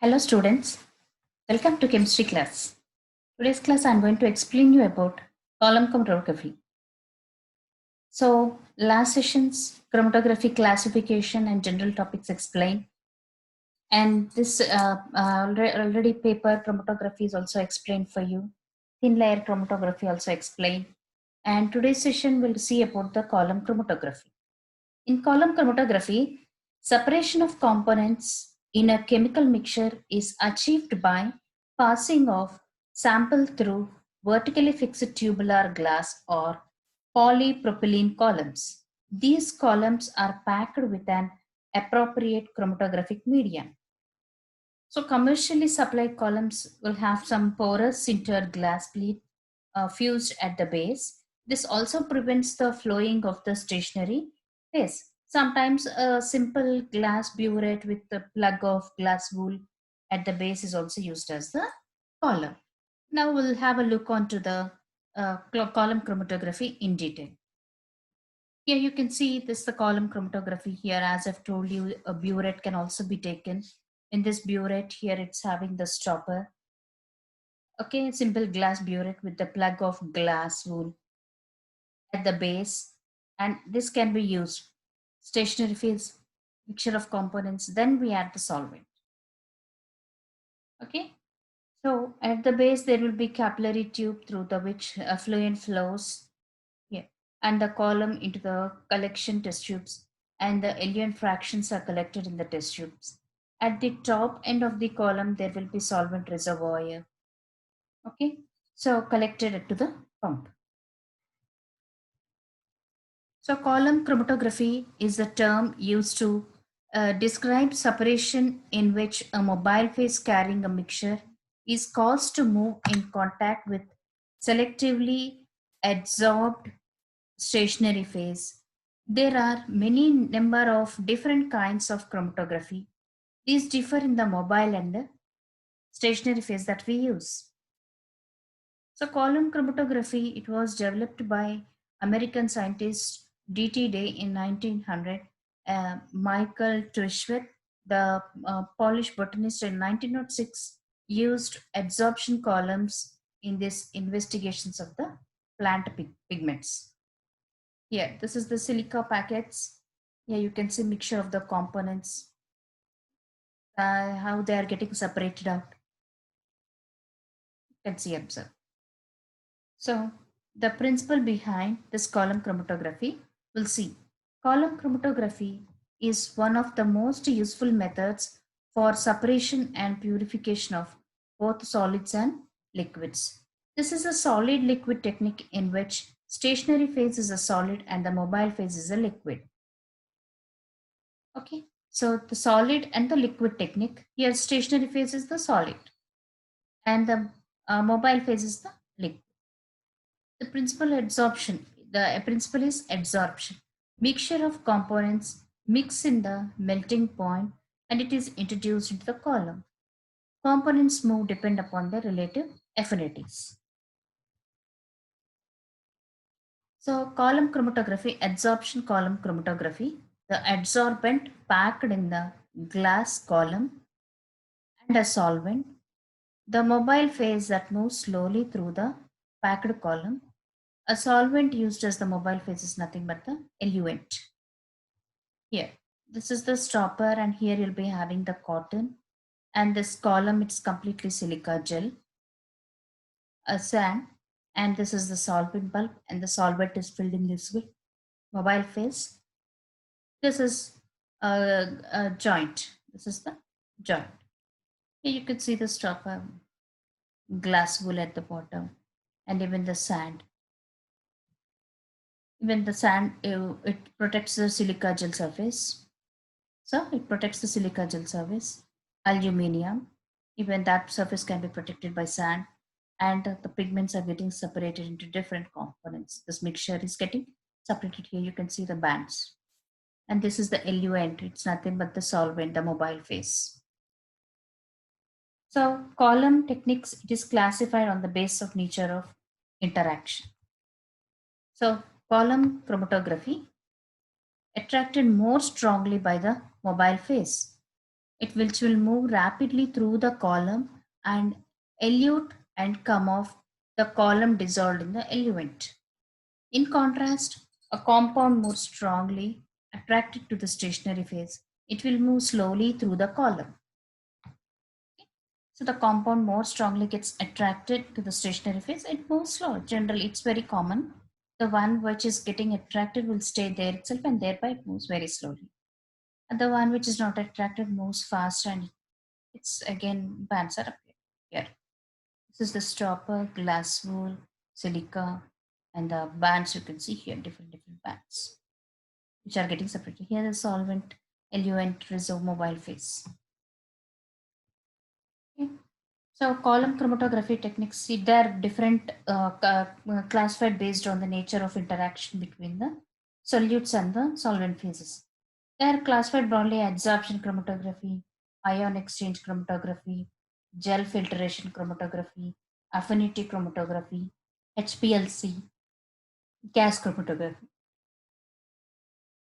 Hello students, welcome to chemistry class. Today's class I'm going to explain you about column chromatography. So last session's chromatography classification and general topics explained, and this already paper chromatography is also explained for you. Thin layer chromatography also explained, and today's session will see about the column chromatography. In column chromatography, separation of components in a chemical mixture is achieved by passing of sample through vertically fixed tubular glass or polypropylene columns. These columns are packed with an appropriate chromatographic medium. So commercially supplied columns will have some porous sintered glass plate fused at the base. This also prevents the flowing of the stationary phase. Sometimes a simple glass burette with the plug of glass wool at the base is also used as the column. Now we'll have a look onto the column chromatography in detail. Here you can see this the column chromatography here. As I've told you, a burette can also be taken. In this burette here, it's having the stopper. Okay, simple glass burette with the plug of glass wool at the base, and this can be used. Stationary phase, mixture of components, then we add the solvent. Okay, so at the base there will be capillary tube through the which effluent flows here, and the column into the collection test tubes, and the eluent fractions are collected in the test tubes. At the top end of the column there will be solvent reservoir. Okay, so collected to the pump. So column chromatography is a term used to describe separation in which a mobile phase carrying a mixture is caused to move in contact with selectively adsorbed stationary phase. There are many number of different kinds of chromatography. These differ in the mobile and the stationary phase that we use. So column chromatography, it was developed by American scientist D.T. Day in 1900. Michael Tishwet, the Polish botanist in 1906, used adsorption columns in these investigations of the plant pigments. Here, this is the silica packets. Here you can see mixture of the components, how they are getting separated out. You can see, observe. So the principle behind this column chromatography, we'll see. Column chromatography is one of the most useful methods for separation and purification of both solids and liquids. This is a solid liquid technique in which stationary phase is a solid and the mobile phase is a liquid. Okay, so the solid and the liquid technique. Here stationary phase is the solid and the mobile phase is the liquid. The principle is adsorption. Mixture of components mix in the melting point and it is introduced into the column. Components move depend upon their relative affinities. So column chromatography, adsorption column chromatography, the adsorbent packed in the glass column and a solvent, the mobile phase that moves slowly through the packed column. A solvent used as the mobile phase is nothing but the eluent. Here, this is the stopper, and here you'll be having the cotton, and this column it's completely silica gel, a sand, and this is the solvent bulb, and the solvent is filled in this way. Mobile phase. This is a joint. This is the joint. Here you can see the stopper, glass wool at the bottom, and even the sand. Even the sand, it protects the silica gel surface. So it protects the silica gel surface. Aluminium, even that surface can be protected by sand, and the pigments are getting separated into different components. This mixture is getting separated here. You can see the bands. And this is the eluent. It's nothing but the solvent, the mobile phase. So column techniques, it is classified on the basis of nature of interaction. So column chromatography attracted more strongly by the mobile phase. which will move rapidly through the column and elute and come off the column dissolved in the eluent. In contrast, a compound moves strongly, attracted to the stationary phase. It will move slowly through the column. So the compound more strongly gets attracted to the stationary phase. It moves slow. Generally, it's very common. The one which is getting attracted will stay there itself and thereby it moves very slowly. And the one which is not attracted moves fast and it's again bands are appear here. This is the stopper, glass wool, silica, and the bands you can see here, different bands, which are getting separated. Here the solvent, eluent, reserve, mobile phase. Okay. So column chromatography techniques, see they're different classified based on the nature of interaction between the solutes and the solvent phases. They are classified broadly adsorption chromatography, ion exchange chromatography, gel filtration chromatography, affinity chromatography, HPLC, gas chromatography.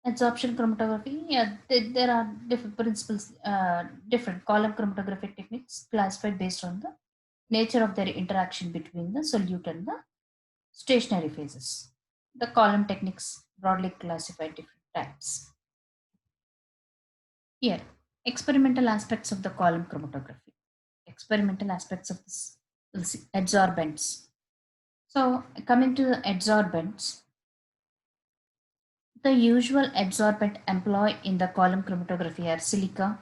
Adsorption chromatography, yeah, there are different principles, different column chromatography techniques classified based on the nature of their interaction between the solute and the stationary phases. The column techniques broadly classified different types. Here, experimental aspects of the column chromatography. Experimental aspects of this, we'll see, adsorbents. So coming to the adsorbents, the usual adsorbent employed in the column chromatography are silica,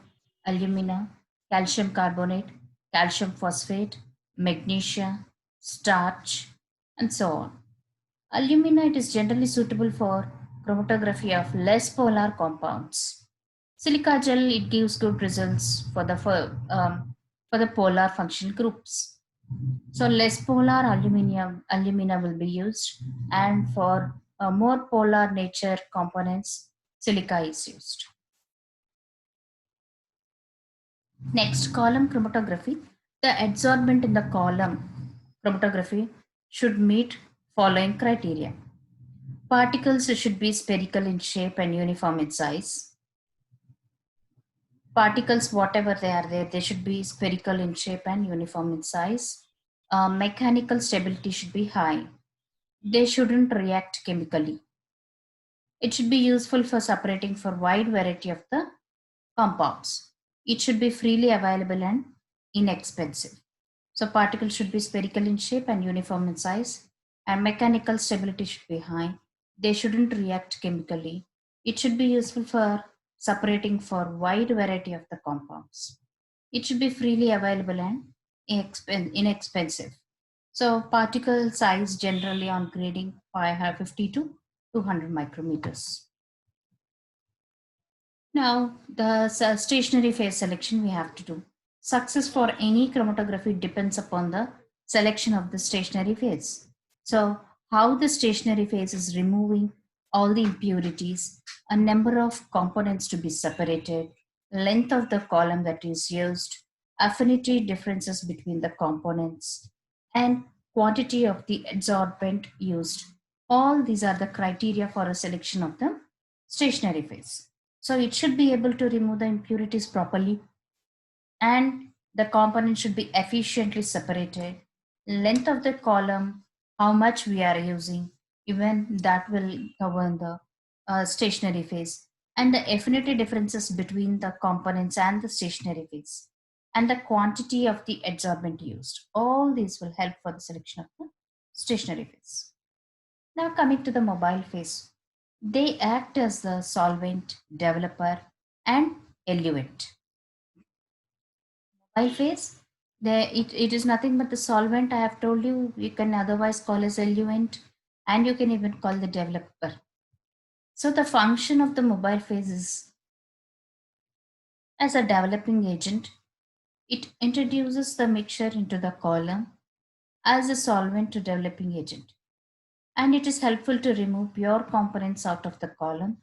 alumina, calcium carbonate, calcium phosphate, magnesia, starch, and so on. Aluminite is generally suitable for chromatography of less polar compounds. Silica gel, it gives good results for the polar functional groups. So less polar alumina will be used, and for more polar nature components, silica is used. Next, column chromatography. The adsorbent in the column chromatography should meet following criteria. Particles should be spherical in shape and uniform in size. Particles, whatever they are there, they should be spherical in shape and uniform in size. Mechanical stability should be high. They shouldn't react chemically. It should be useful for separating for wide variety of the compounds. It should be freely available and inexpensive. So particles should be spherical in shape and uniform in size, and mechanical stability should be high. They shouldn't react chemically. It should be useful for separating for wide variety of the compounds. It should be freely available and inexpensive. So particle size generally on grading 50 to 200 micrometers. Now, the stationary phase selection we have to do. Success for any chromatography depends upon the selection of the stationary phase. So, how the stationary phase is removing all the impurities, a number of components to be separated, length of the column that is used, affinity differences between the components, and quantity of the adsorbent used. All these are the criteria for a selection of the stationary phase. So it should be able to remove the impurities properly, and the component should be efficiently separated. Length of the column, how much we are using, even that will govern the stationary phase, and the affinity differences between the components and the stationary phase, and the quantity of the adsorbent used. All these will help for the selection of the stationary phase. Now coming to the mobile phase, they act as the solvent, developer, and eluent. Mobile phase, it is nothing but the solvent. I have told you, you can otherwise call as eluent, and you can even call the developer. So the function of the mobile phase is as a developing agent. It introduces the mixture into the column as a solvent to developing agent, and it is helpful to remove pure components out of the column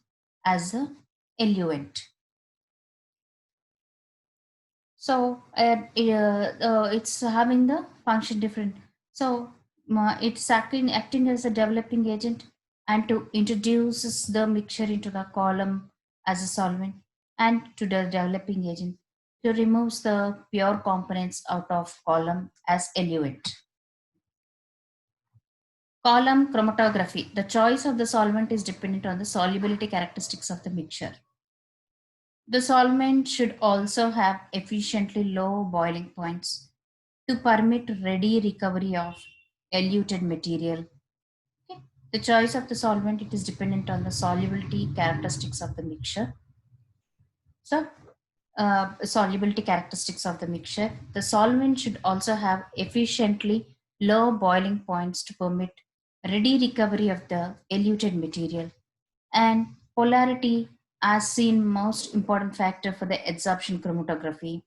as a eluent. So it's having the function different. So it's acting as a developing agent and to introduces the mixture into the column as a solvent and to the developing agent to remove the pure components out of column as eluate. Column chromatography. The choice of the solvent is dependent on the solubility characteristics of the mixture. The solvent should also have efficiently low boiling points to permit ready recovery of eluted material. Okay. The choice of the solvent, it is dependent on the solubility characteristics of the mixture. So, solubility characteristics of the mixture. The solvent should also have efficiently low boiling points to permit ready recovery of the eluted material. And polarity, as seen, most important factor for the adsorption chromatography.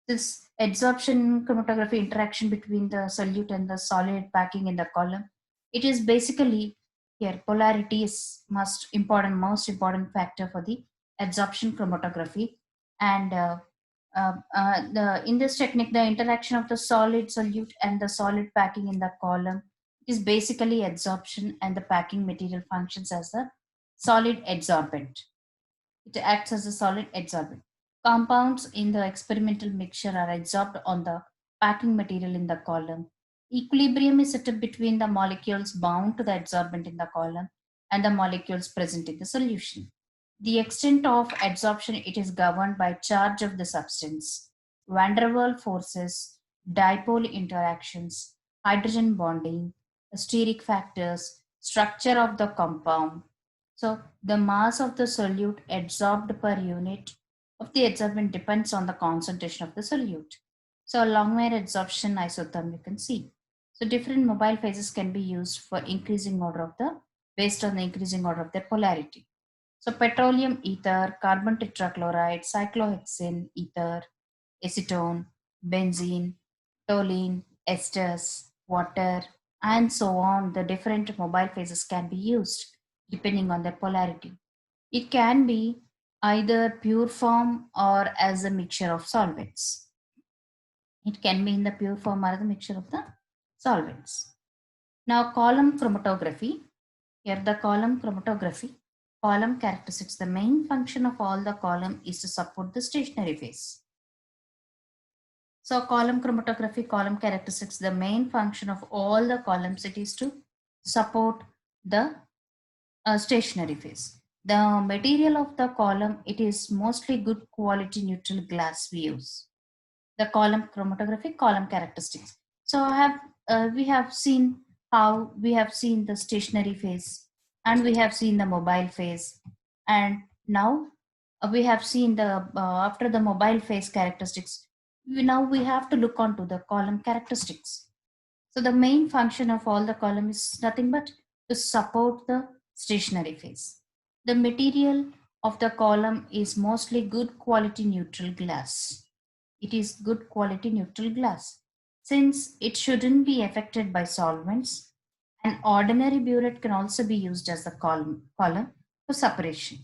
This adsorption chromatography interaction between the solute and the solid packing in the column, it is basically here polarity is most important factor for the adsorption chromatography. And in this technique, the interaction of the solid solute and the solid packing in the column is basically adsorption, and the packing material functions as a solid adsorbent. It acts as a solid adsorbent. Compounds in the experimental mixture are adsorbed on the packing material in the column. Equilibrium is set up between the molecules bound to the adsorbent in the column and the molecules present in the solution. The extent of adsorption, it is governed by charge of the substance, van der Waals forces, dipole interactions, hydrogen bonding, steric factors, structure of the compound. So the mass of the solute adsorbed per unit of the adsorbent depends on the concentration of the solute. So long-way adsorption isotherm you can see. So different mobile phases can be used for increasing order of the based on the increasing order of their polarity. So petroleum ether, carbon tetrachloride, cyclohexane ether, acetone, benzene, toluene, esters, water, and so on. The different mobile phases can be used depending on their polarity. It can be either pure form or as a mixture of solvents. It can be in the pure form or the mixture of the solvents. Now, column chromatography. Here, the column chromatography, column characteristics. The main function of all the column is to support the stationary phase. So, column chromatography, column characteristics, the main function of all the columns, it is to support the stationary phase. The material of the column, it is mostly good quality neutral glass we use. The column chromatography, column characteristics. So we have seen how we have seen the stationary phase, and we have seen the mobile phase, and now we have seen the after the mobile phase characteristics. Now we have to look onto the column characteristics. So the main function of all the column is nothing but to support the stationary phase. The material of the column is mostly good quality neutral glass. It is good quality neutral glass. Since it shouldn't be affected by solvents, an ordinary burette can also be used as the column for separation.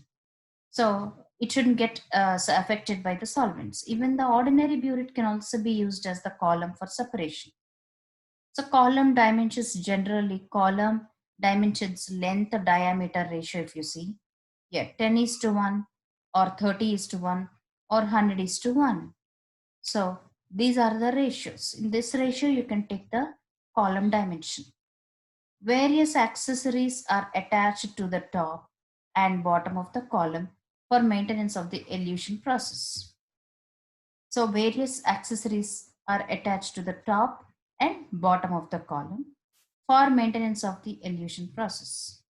So it shouldn't get affected by the solvents. Even the ordinary burette can also be used as the column for separation. So column dimensions, generally column dimensions length diameter ratio, if you see, yeah, 10 is to 1 or 30 is to 1 or 100 is to 1. So these are the ratios. In this ratio, you can take the column dimension. Various accessories are attached to the top and bottom of the column for maintenance of the elution process. So various accessories are attached to the top and bottom of the column for maintenance of the elution process.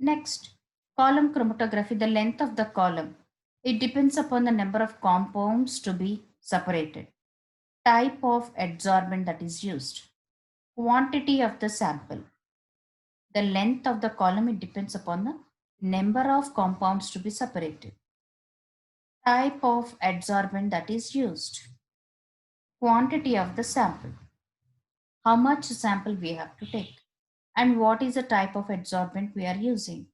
Next, column chromatography, the length of the column. It depends upon the number of compounds to be separated, type of adsorbent that is used, quantity of the sample. The length of the column, it depends upon the number of compounds to be separated, type of adsorbent that is used, quantity of the sample, how much sample we have to take, and what is the type of adsorbent we are using.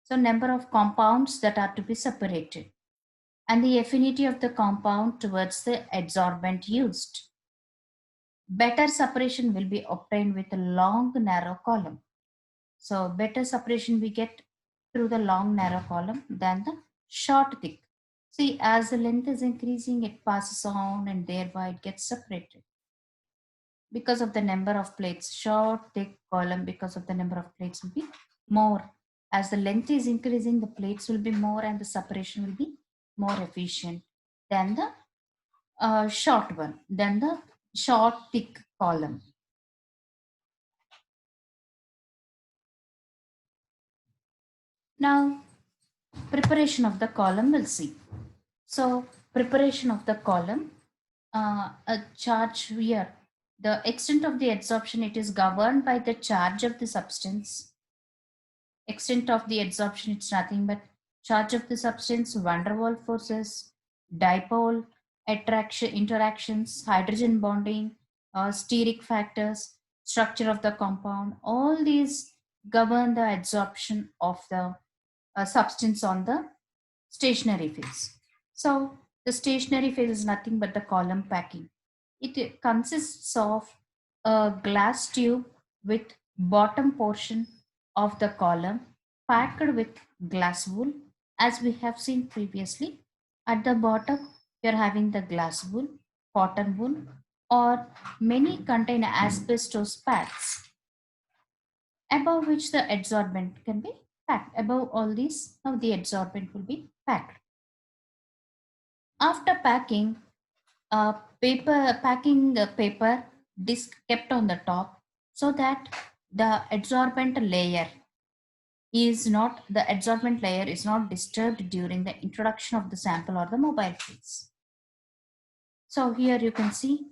So number of compounds that are to be separated, and the affinity of the compound towards the adsorbent used. Better separation will be obtained with a long narrow column. So better separation we get through the long narrow column than the short thick. See, as the length is increasing, it passes on and thereby it gets separated. Because of the number of plates, short, thick column, because of the number of plates will be more. As the length is increasing, the plates will be more and the separation will be more efficient than the short one, than the short, thick column. Now, preparation of the column we'll see. So, preparation of the column, a charge here. The extent of the adsorption, it is governed by the charge of the substance. Extent of the adsorption, it's nothing but charge of the substance, van der Waals forces, dipole attraction interactions, hydrogen bonding, steric factors, structure of the compound. All these govern the adsorption of the substance on the stationary phase. So the stationary phase is nothing but the column packing. It consists of a glass tube with bottom portion of the column packed with glass wool, as we have seen previously. At the bottom, you're having the glass wool, cotton wool, or many contain asbestos pads, above which the adsorbent can be packed. Above all these, now the adsorbent will be packed. After packing, packing the paper disc kept on the top so that the adsorbent layer is not disturbed during the introduction of the sample or the mobile phase. So here you can see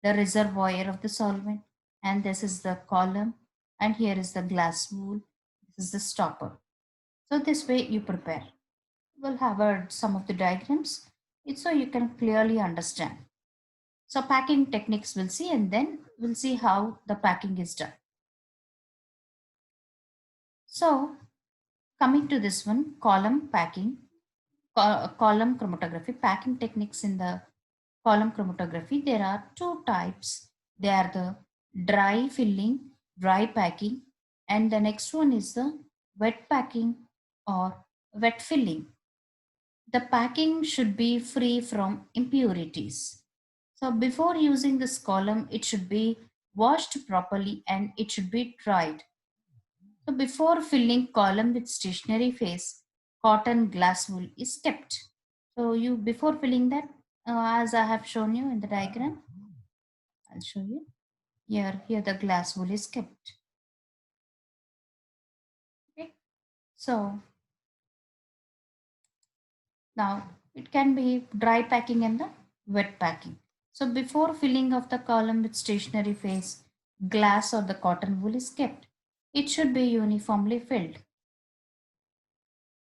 the reservoir of the solvent, and this is the column, and here is the glass wool, this is the stopper. So this way you prepare. We'll have some of the diagrams, it's so you can clearly understand. So packing techniques we'll see, and then we'll see how the packing is done. So coming to this one, column packing, column chromatography, packing techniques in the column chromatography, there are two types. They are the dry filling, dry packing, and the next one is the wet packing or wet filling. The packing should be free from impurities. So before using this column, it should be washed properly and it should be dried. So before filling column with stationary phase, cotton glass wool is kept. So you before filling that, as I have shown you in the diagram, I'll show you. Here the glass wool is kept. Okay. So now it can be dry packing and the wet packing. So before filling of the column with stationary phase, glass or the cotton wool is kept. It should be uniformly filled.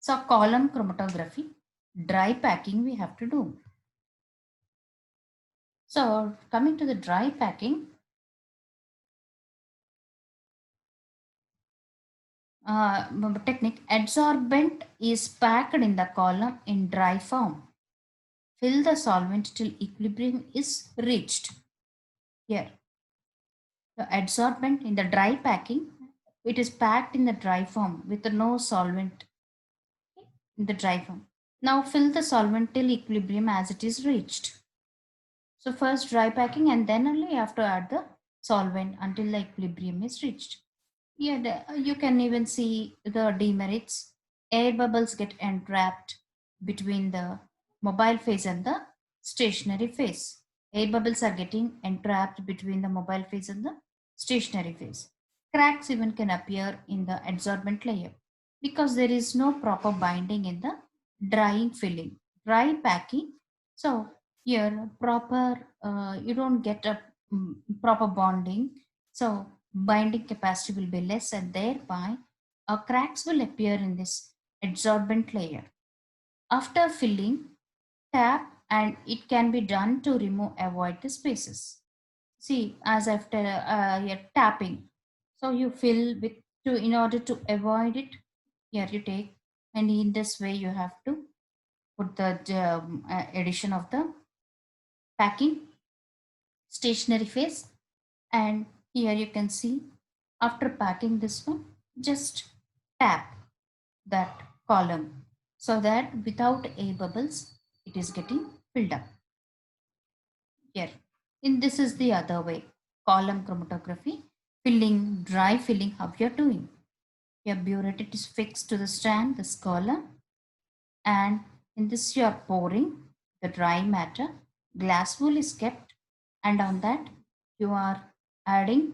So column chromatography, dry packing we have to do. So coming to the dry packing, technique, adsorbent is packed in the column in dry form. Fill the solvent till equilibrium is reached. Here, the adsorbent in the dry packing, it is packed in the dry form with no solvent in the dry form. Now fill the solvent till equilibrium as it is reached. So first dry packing and then only you have to add the solvent until the equilibrium is reached. Yeah, you can even see the demerits. Air bubbles get entrapped between the mobile phase and the stationary phase. Air bubbles are getting entrapped between the mobile phase and the stationary phase. Cracks even can appear in the adsorbent layer because there is no proper binding in the drying filling. Dry packing, so here proper, you don't get a proper bonding. So binding capacity will be less and thereby cracks will appear in this adsorbent layer. After filling, tap and it can be done to avoid the spaces. See, as after you're tapping, so you fill with in order to avoid it, here you take, and in this way you have to put the addition of the packing stationary phase, and here you can see after packing this one, just tap that column. so that without air bubbles, it is getting filled up. Here, in this is the other way, column chromatography, filling, dry filling, how you are doing. Your burette is fixed to the stand, this column, and in this you are pouring the dry matter. Glass wool is kept, and on that you are adding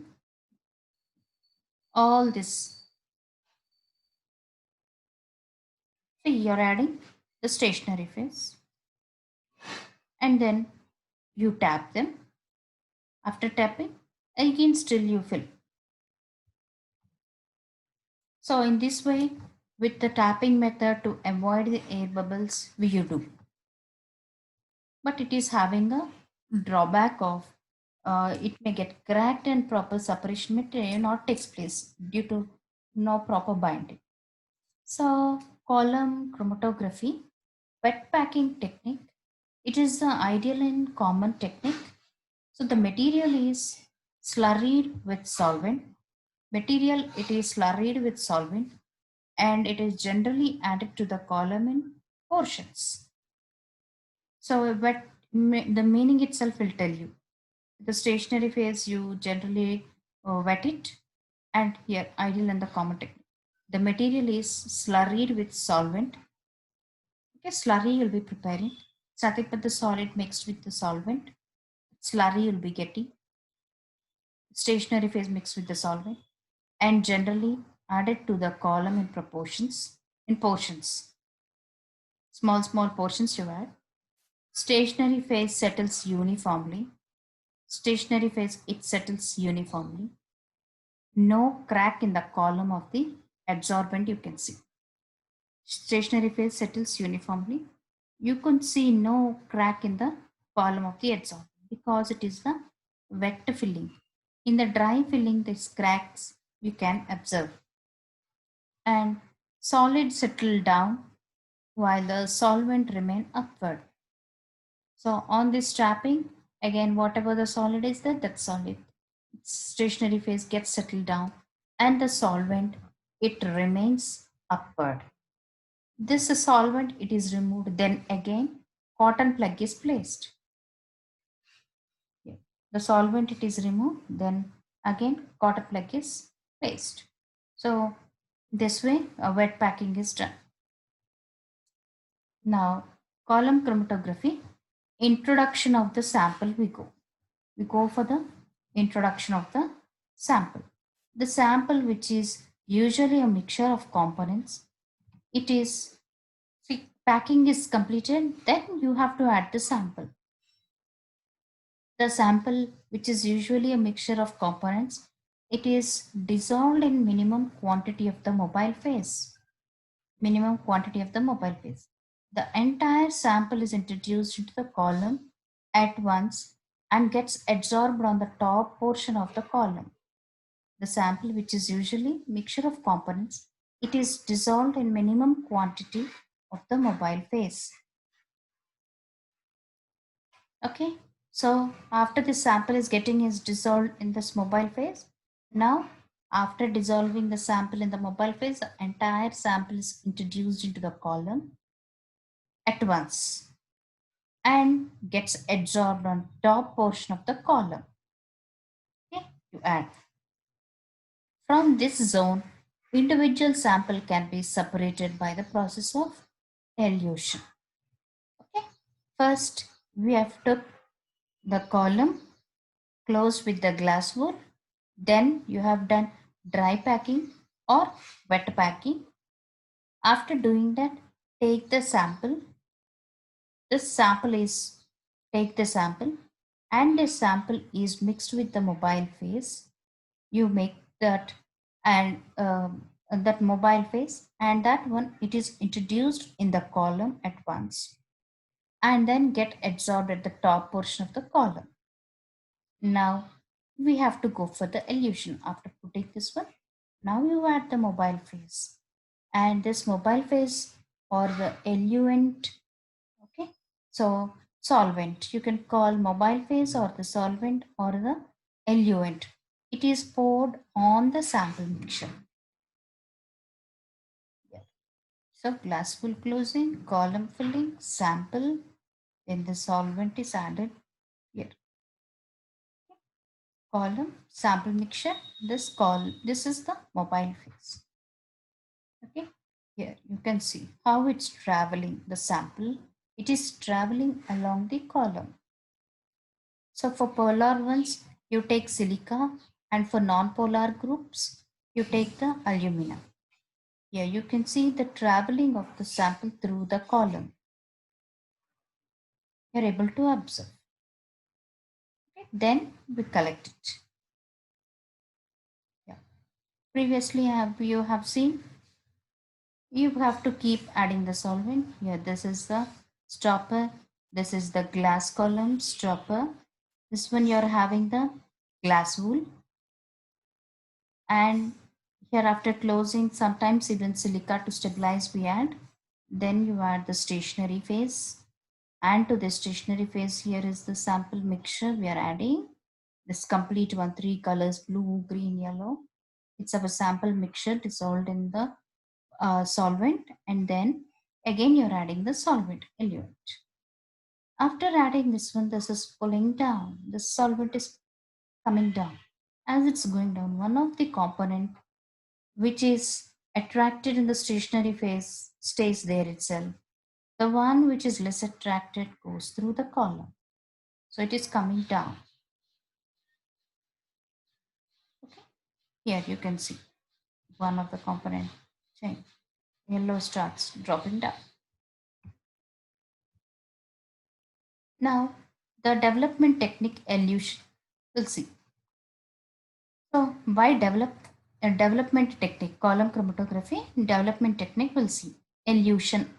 all this. So you're adding the stationary phase, and then you tap them. After tapping, again still you fill. So in this way, with the tapping method to avoid the air bubbles, we you do. But it is having a drawback of it may get cracked and proper separation may not takes place due to no proper binding. So column chromatography, wet packing technique, it is the ideal and common technique. So the material is slurried with solvent. Material it is slurried with solvent and it is generally added to the column in portions. So the meaning itself will tell you. The stationary phase you generally wet it, and here ideal and the common technique. The material is slurried with solvent. Okay, slurry you'll be preparing. It's nothing but the solid mixed with the solvent. Slurry you'll be getting. Stationary phase mixed with the solvent and generally added to the column in proportions, in portions. Small portions you add. Stationary phase settles uniformly. Stationary phase it settles uniformly. No crack in the column of the adsorbent you can see. Stationary phase settles uniformly. You can see no crack in the column of the adsorbent because it is the wet filling. In the dry filling, these cracks you can observe. And solid settle down while the solvent remain upward. So on this trapping, again, whatever the solid is there, that solid stationary phase gets settled down and the solvent, it remains upward. This solvent, it is removed. Then again, cotton plug is placed. Here. The solvent, it is removed. Then again, cotton plug is placed. So this way, a wet packing is done. Now, column chromatography, introduction of the sample we go. We go for the introduction of the sample. The sample, which is usually a mixture of components, it is, see, packing is completed, then you have to add the sample. The sample, which is usually a mixture of components, it is dissolved in minimum quantity of the mobile phase. Minimum quantity of the mobile phase. The entire sample is introduced into the column at once and gets adsorbed on the top portion of the column. The sample, which is usually mixture of components, it is dissolved in minimum quantity of the mobile phase. Okay, so after the sample is getting is dissolved in this mobile phase, now after dissolving the sample in the mobile phase, the entire sample is introduced into the column at once and gets adsorbed on top portion of the column. Okay, you add. From this zone, individual sample can be separated by the process of elution. Okay, first we have took the column closed with the glass wool. Then you have done dry packing or wet packing. After doing that, take the sample. This sample is take the sample and this sample is mixed with the mobile phase. You make that and that mobile phase and that one it is introduced in the column at once and then get adsorbed at the top portion of the column. Now we have to go for the elution after putting this one. Now you add the mobile phase and this mobile phase or the eluent. Okay, so solvent you can call mobile phase or the solvent or the eluent. It is poured on the sample mixture. Yeah. So glass wool closing, column filling, sample, then the solvent is added here. Column, sample mixture, this is the mobile phase. Okay, here you can see how it's traveling the sample. It is traveling along the column. So for polar ones, you take silica, and for non-polar groups, you take the alumina. Here you can see the traveling of the sample through the column. You're able to observe. Okay. Then we collect it. Yeah. Previously, you have seen you have to keep adding the solvent. Here, this is the stopper. This is the glass column stopper. This one you're having the glass wool. And here after closing, sometimes even silica to stabilize we add. Then you add the stationary phase. And to the stationary phase, here is the sample mixture we are adding. This complete one, three colors, blue, green, yellow. It's our sample mixture dissolved in the solvent, and then again you're adding the solvent eluent. After adding this one, this is pulling down. The solvent is coming down. As it's going down, one of the component which is attracted in the stationary phase stays there itself. The one which is less attracted goes through the column. So it is coming down. Okay. Here you can see one of the component change. Yellow starts dropping down. Now the development technique elution. We'll see. So by development technique, column chromatography, development technique, we'll see. Elution.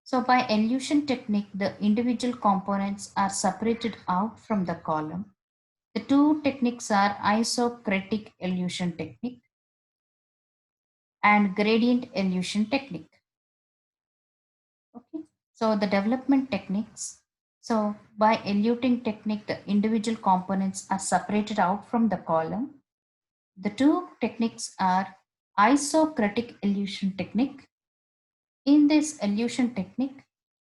So by elution technique, the individual components are separated out from the column. The two techniques are isochromatic elution technique and gradient elution technique. Okay. So the development techniques. So by eluting technique, the individual components are separated out from the column. The two techniques are isochromatic elution technique. In this elution technique,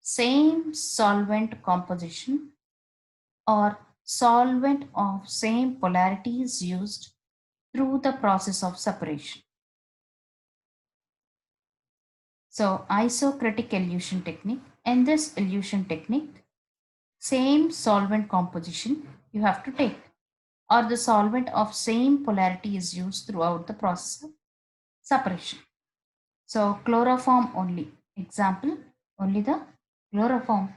same solvent composition or solvent of same polarity is used through the process of separation. So isochromatic elution technique. In this elution technique, same solvent composition you have to take, or the solvent of same polarity is used throughout the process of separation. So chloroform only. Example, only the chloroform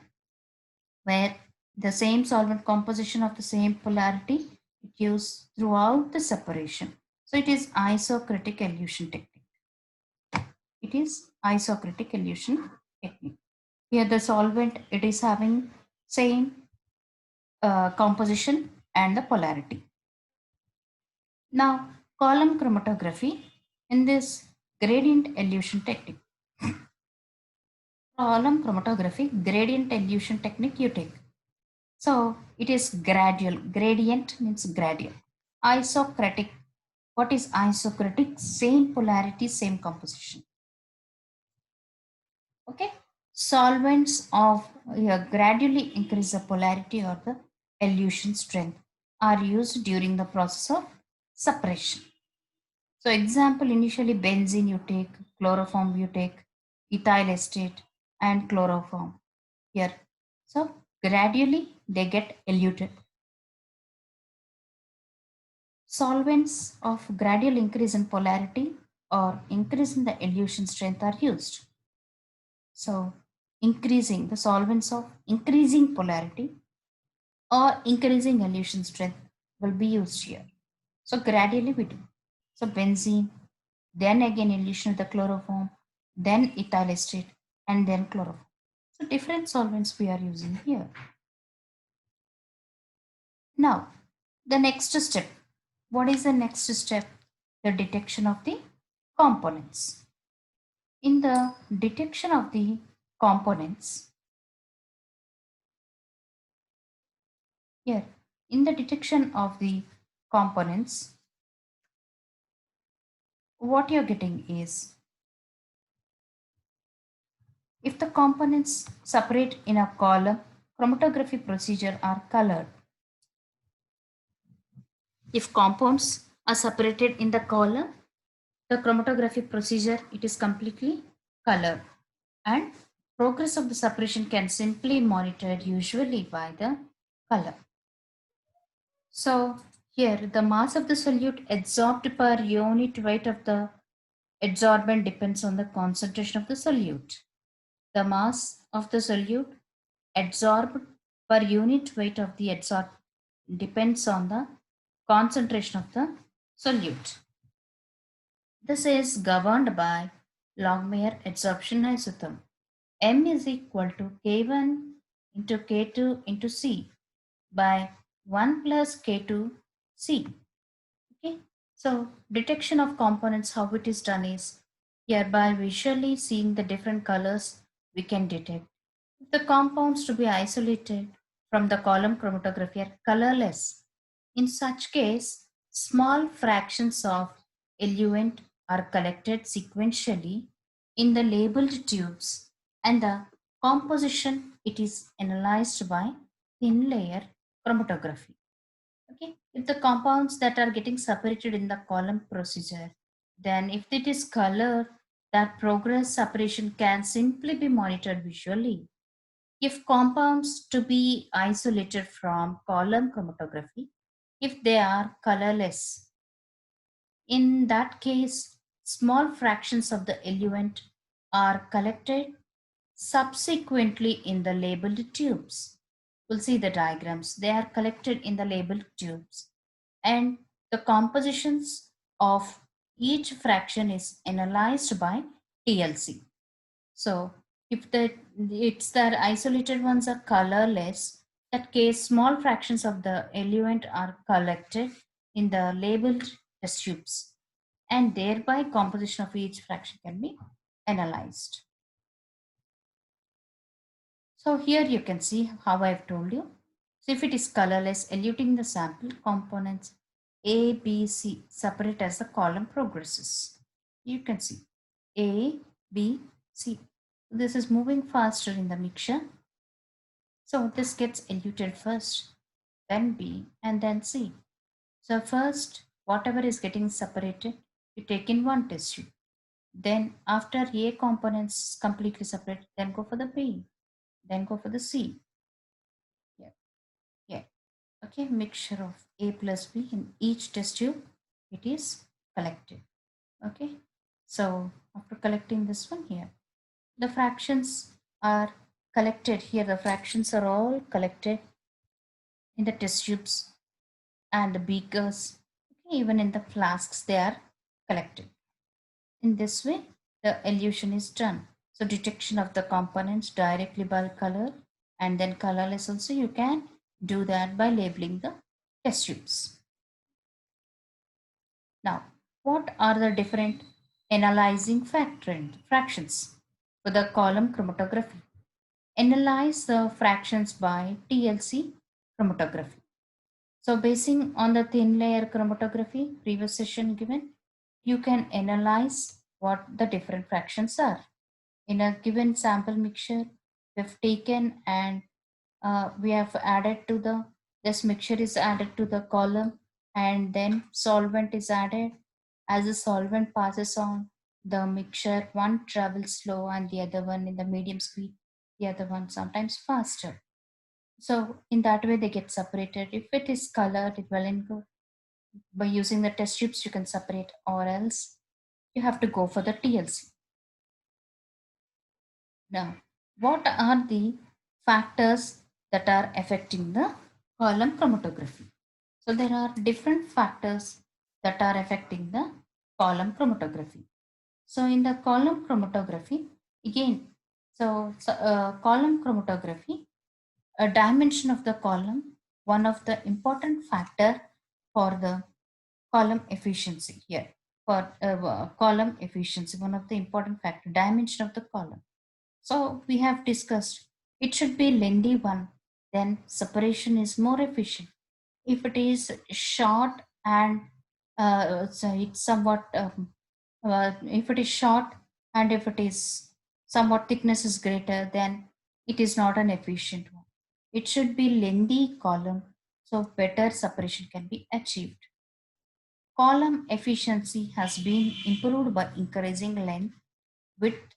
where the same solvent composition of the same polarity it used throughout the separation. So it is isochromatic elution technique. It is isochromatic elution technique. Here the solvent it is having same composition and the polarity. Now column chromatography in this gradient elution technique. Column chromatography gradient elution technique you take. So it is gradual. Gradient means gradual. Isocratic. What is isocratic? Same polarity, same composition. Okay. Solvents of gradually increase the polarity or the elution strength are used during the process of separation. So example, initially benzene you take, chloroform you take, ethyl acetate and chloroform here. So gradually they get eluted. Solvents of gradual increase in polarity or increase in the elution strength are used. So increasing the solvents of increasing polarity or increasing elution strength will be used here. So gradually we do. So benzene, then again elution of the chloroform, then ethyl acetate, and then chloroform. So different solvents we are using here. Now, the next step. What is the next step? The detection of the components. In the detection of the components, here, in the detection of the components, what you're getting is If the components separate in a column, chromatography procedure are colored. If compounds are separated in the column, the chromatography procedure, it is completely colored, and progress of the separation can simply monitored usually by the color. So here the mass of the solute adsorbed per unit weight of the adsorbent depends on the concentration of the solute. The mass of the solute adsorbed per unit weight of the adsorbed depends on the concentration of the solute. This is governed by Longmire adsorption isotherm. M is equal to K1 into K2 into C by 1 plus K2C. Okay, so detection of components, how it is done is here by visually seeing the different colors, we can detect if the compounds to be isolated from the column chromatography are colorless. In such case, small fractions of eluent are collected sequentially in the labeled tubes, and the composition it is analyzed by thin layer chromatography. Okay, if the compounds that are getting separated in the column procedure, then if it is color, that progress separation can simply be monitored visually. If compounds to be isolated from column chromatography, if they are colorless, in that case, small fractions of the eluent are collected subsequently in the labeled tubes. We'll see the diagrams. They are collected in the labeled tubes, and the compositions of each fraction is analyzed by TLC. So if the isolated ones are colorless, that case small fractions of the eluent are collected in the labeled test tubes, and thereby composition of each fraction can be analyzed. So here you can see how I've told you. So if it is colorless, eluting the sample, components A, B, C separate as the column progresses. You can see A, B, C. This is moving faster in the mixture. So this gets eluted first, then B, and then C. So first, whatever is getting separated, you take in one test tube. Then after A components completely separate, then go for the B, then go for the C. Yeah, yeah. Okay, mixture of A plus B in each test tube, it is collected. Okay, so after collecting this one here, the fractions are collected here. The fractions are all collected in the test tubes and the beakers. Okay, even in the flasks, they are collected. In this way, the elution is done. So detection of the components directly by color, and then colorless also you can do that by labeling the test tubes. Now, what are the different analyzing fractions for the column chromatography? Analyze the fractions by TLC chromatography. So basing on the thin layer chromatography, previous session given, you can analyze what the different fractions are. In a given sample mixture, we've taken and we have added to this mixture is added to the column, and then solvent is added. As the solvent passes on, the mixture one travels slow and the other one in the medium speed, the other one sometimes faster. So in that way they get separated. If it is colored, it will and good. By using the test tubes you can separate, or else you have to go for the TLC. Now, what are the factors that are affecting the column chromatography? So there are different factors that are affecting the column chromatography. So in the column chromatography, again, column chromatography, a dimension of the column, one of the important factor for the column efficiency here. For column efficiency, one of the important factor, dimension of the column. So we have discussed it should be lengthy one, then separation is more efficient. If it is short and so it's somewhat if it is short and if it is somewhat thickness is greater, then it is not an efficient one. It should be lengthy column, so better separation can be achieved. Column efficiency has been improved by increasing length, width,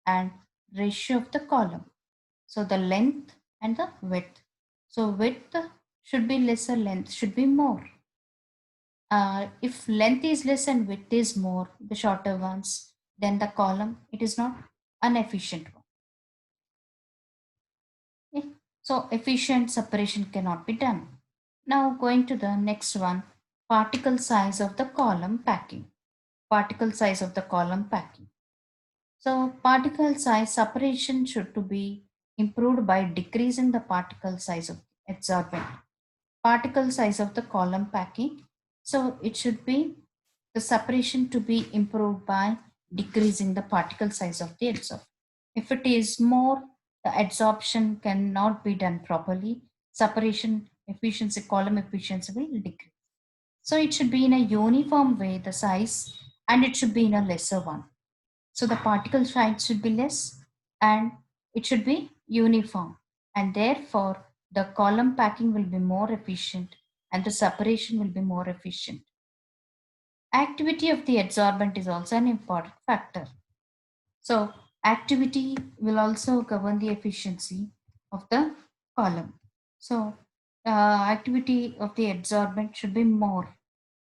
and ratio of the column. So the length and the width. So width should be lesser, length should be more. If length is less and width is more, the shorter ones, then the column, it is not an efficient one. Okay. So efficient separation cannot be done. Now going to the next one, particle size of the column packing. Particle size of the column packing. So particle size separation should to be improved by decreasing the particle size of the adsorbent. Particle size of the column packing. So it should be the separation to be improved by decreasing the particle size of the adsorbent. If it is more, the adsorption cannot be done properly. Separation efficiency, column efficiency will decrease. So it should be in a uniform way, the size, and it should be in a lesser one. So the particle size should be less and it should be uniform. And therefore, the column packing will be more efficient and the separation will be more efficient. Activity of the adsorbent is also an important factor. So activity will also govern the efficiency of the column. So activity of the adsorbent should be more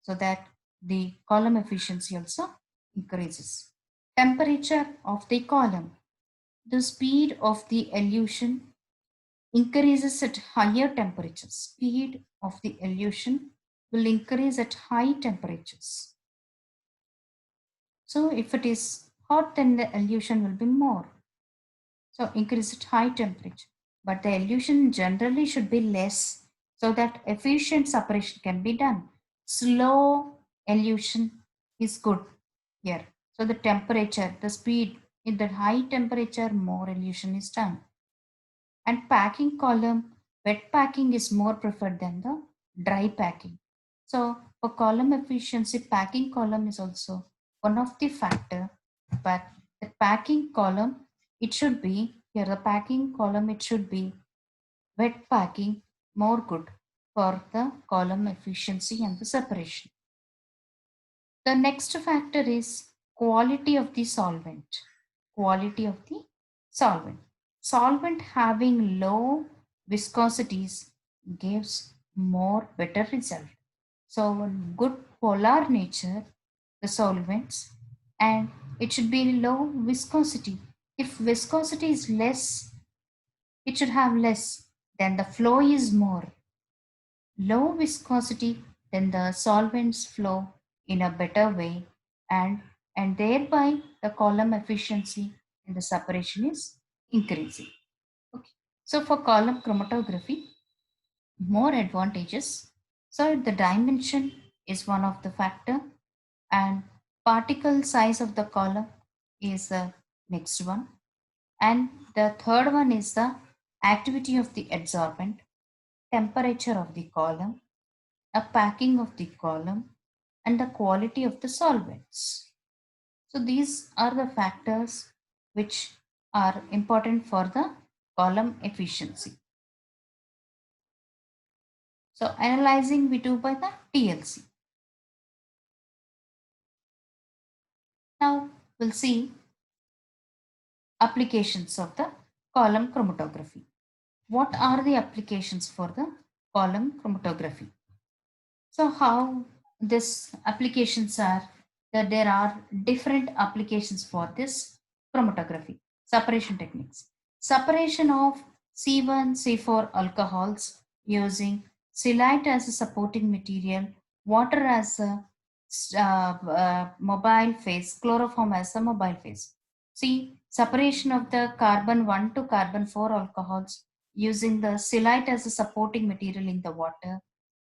so that the column efficiency also increases. Temperature of the column. The speed of the elution increases at higher temperatures. Speed of the elution will increase at high temperatures. So if it is hot, then the elution will be more. So increase at high temperature. But the elution generally should be less so that efficient separation can be done. Slow elution is good here. So the temperature, the speed, in the high temperature, more elution is done. And packing column, wet packing is more preferred than the dry packing. So for column efficiency, packing column is also one of the factor, but the packing column, it should be, here the packing column, it should be wet packing more good for the column efficiency and the separation. The next factor is quality of the solvent. Quality of the solvent. Solvent having low viscosities gives more better result. So good polar nature, the solvents, and it should be low viscosity. If viscosity is less, it should have less. Then the flow is more. Low viscosity, then the solvents flow in a better way and thereby the column efficiency and the separation is increasing. Okay. So for column chromatography, more advantages. So the dimension is one of the factor and particle size of the column is the next one. And the third one is the activity of the adsorbent, temperature of the column, a packing of the column, and the quality of the solvents. So these are the factors which are important for the column efficiency. So analyzing we do by the TLC. Now we'll see applications of the column chromatography. What are the applications for the column chromatography? So how this applications are that there are different applications for this chromatography. Separation techniques. Separation of C1, C4 alcohols using silite as a supporting material, water as a mobile phase, chloroform as a mobile phase. See, separation of the carbon 1 to carbon 4 alcohols using the silite as a supporting material in the water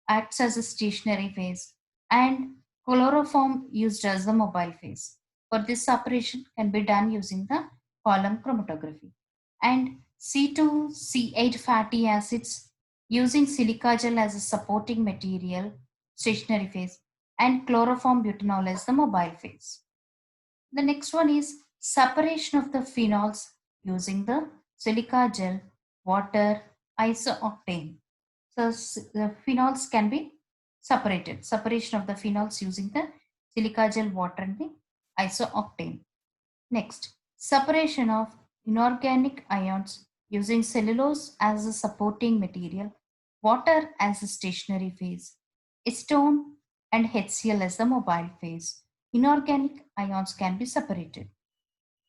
acts as a stationary phase and chloroform used as the mobile phase. For this separation can be done using the column chromatography. And C2C8 fatty acids using silica gel as a supporting material, stationary phase, and chloroform butanol as the mobile phase. The next one is separation of the phenols using the silica gel, water, isooctane. So the phenols can be separated. Separation of the phenols using the silica gel, water, and the isooctane. Next, separation of inorganic ions using cellulose as a supporting material, water as a stationary phase, acetone and HCl as the mobile phase. Inorganic ions can be separated.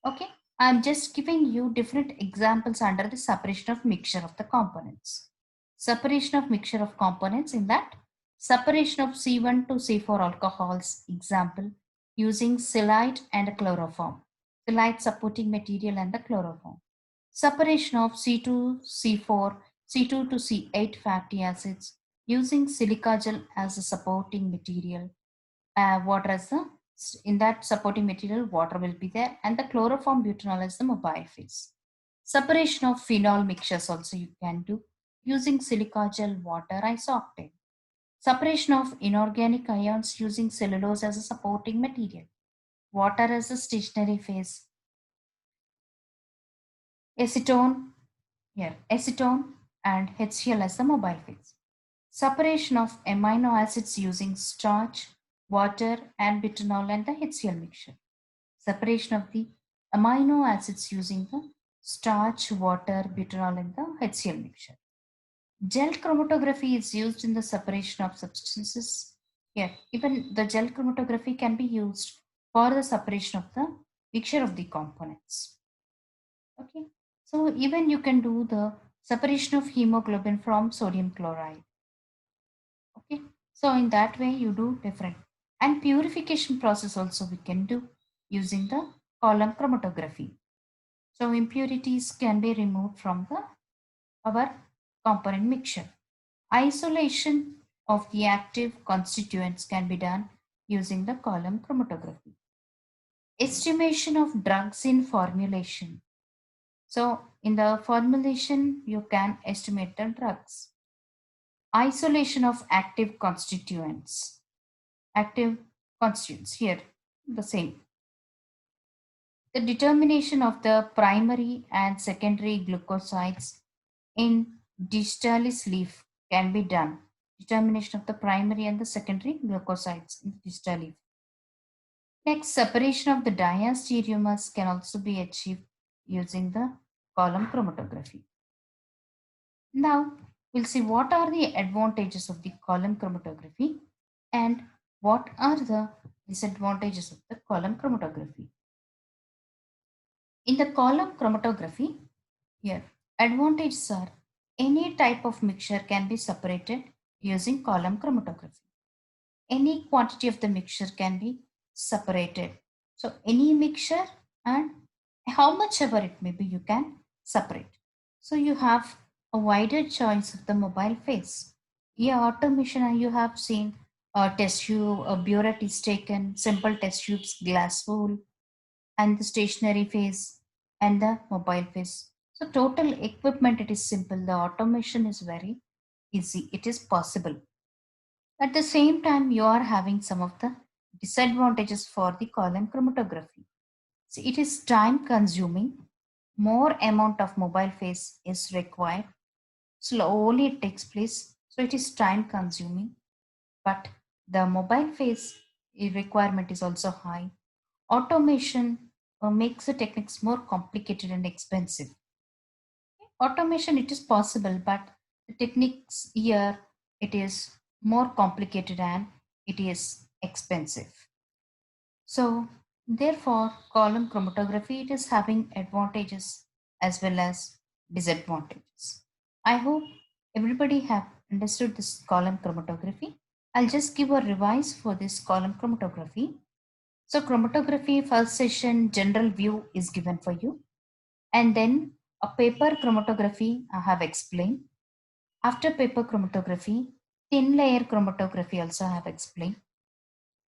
Okay, I'm just giving you different examples under the separation of mixture of the components. Separation of mixture of components, in that separation of C1 to C4 alcohols, example, using silite and chloroform. Silite supporting material and the chloroform. Separation of C2, C4, C2 to C8 fatty acids using silica gel as a supporting material, water as the, in that supporting material water will be there, and the chloroform butanol as the mobile phase. Separation of phenol mixtures also you can do using silica gel, water, isooctane. Separation of inorganic ions using cellulose as a supporting material, water as a stationary phase, acetone here, acetone and HCl as the mobile phase. Separation of amino acids using starch, water, and butanol and the HCl mixture. Separation of the amino acids using the starch, water, butanol, and the HCl mixture. Gel chromatography is used in the separation of substances. Here, even the gel chromatography can be used for the separation of the mixture of the components. Okay, so even you can do the separation of hemoglobin from sodium chloride. Okay, so in that way you do different. And purification process also we can do using the column chromatography. So impurities can be removed from the our component mixture. Isolation of the active constituents can be done using the column chromatography. Estimation of drugs in formulation. So in the formulation you can estimate the drugs. Isolation of active constituents. Active constituents here the same. The determination of the primary and secondary glucosides in digitalis leaf can be done. Determination of the primary and the secondary glucosides in digital leaf. Next, separation of the diastereomers can also be achieved using the column chromatography. Now, we'll see what are the advantages of the column chromatography and what are the disadvantages of the column chromatography. In the column chromatography, here advantages are any type of mixture can be separated using column chromatography. Any quantity of the mixture can be separated. So any mixture and how much ever it may be, you can separate. So you have a wider choice of the mobile phase. Yeah, automation, and you have seen a test tube, a burette is taken, simple test tubes, glass wool, and the stationary phase and the mobile phase. So total equipment, it is simple. The automation is very easy. It is possible. At the same time, you are having some of the disadvantages for the column chromatography. So it is time consuming. More amount of mobile phase is required. Slowly it takes place. So it is time consuming. But the mobile phase requirement is also high. Automation makes the techniques more complicated and expensive. Automation, it is possible, but the techniques here, it is more complicated and it is expensive. So therefore, column chromatography, it is having advantages as well as disadvantages. I hope everybody have understood this column chromatography. I'll just give a revise for this column chromatography. So chromatography first session general view is given for you, and then a paper chromatography I have explained. After paper chromatography, thin layer chromatography also I have explained.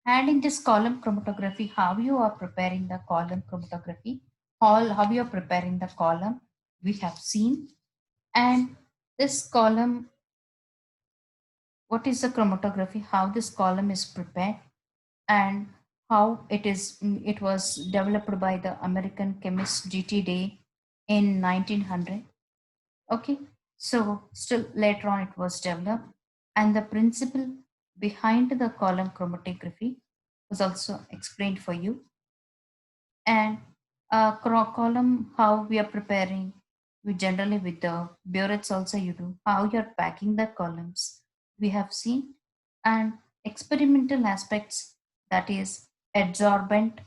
And in this column chromatography, how you are preparing the column chromatography, how you are preparing the column, we have seen. And this column, what is the chromatography, how this column is prepared, and how it was developed by the American chemist GT Day in 1900. Okay, so still later on it was developed, and the principle behind the column chromatography was also explained for you. And column, how we are preparing, we generally with the burettes also you do, how you're packing the columns, we have seen. And experimental aspects, that is adsorbent,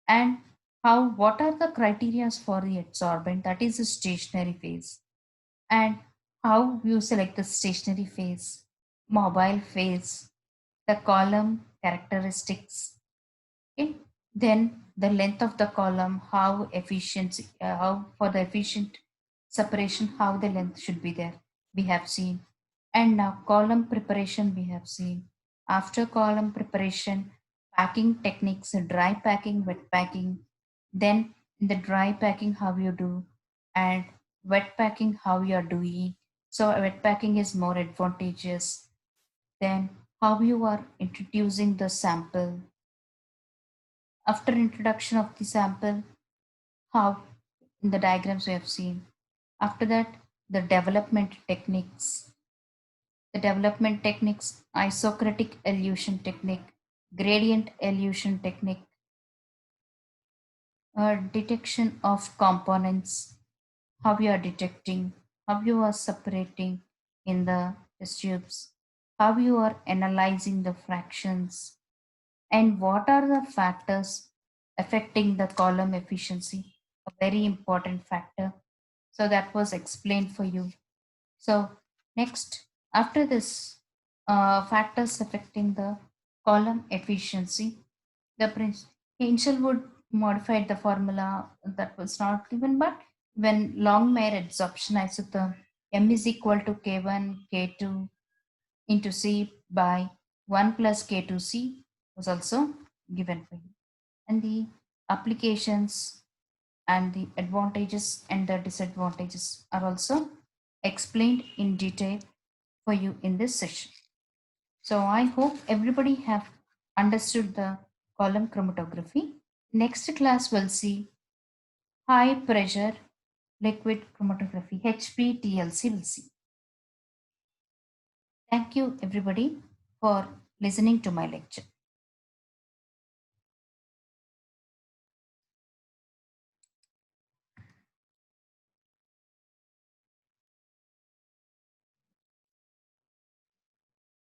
and how what are the criterias for the adsorbent, that is the stationary phase, and how you select the stationary phase, mobile phase, the column characteristics. Okay. Then the length of the column, how efficiency, how for the efficient separation, how the length should be there, we have seen. And now column preparation we have seen. After column preparation, packing techniques, dry packing, wet packing. Then in the dry packing, how you do, and wet packing, how you are doing. So wet packing is more advantageous. Then how you are introducing the sample. After introduction of the sample, how in the diagrams we have seen. After that, the development techniques. The development techniques, isocratic elution technique, gradient elution technique, detection of components, how you are detecting, how you are separating in the test tubes, how you are analyzing the fractions, and what are the factors affecting the column efficiency, a very important factor. So that was explained for you. So next, after this, factors affecting the column efficiency, the prince Hinchelwood modified the formula that was not given, but when Longmire adsorption isotherm M is equal to K1 K2 into C by 1 plus K2C was also given for you. And the applications and the advantages and the disadvantages are also explained in detail for you in this session. So I hope everybody have understood the column chromatography. Next class we'll see high pressure liquid chromatography, HPTLC we'll see. Thank you everybody for listening to my lecture.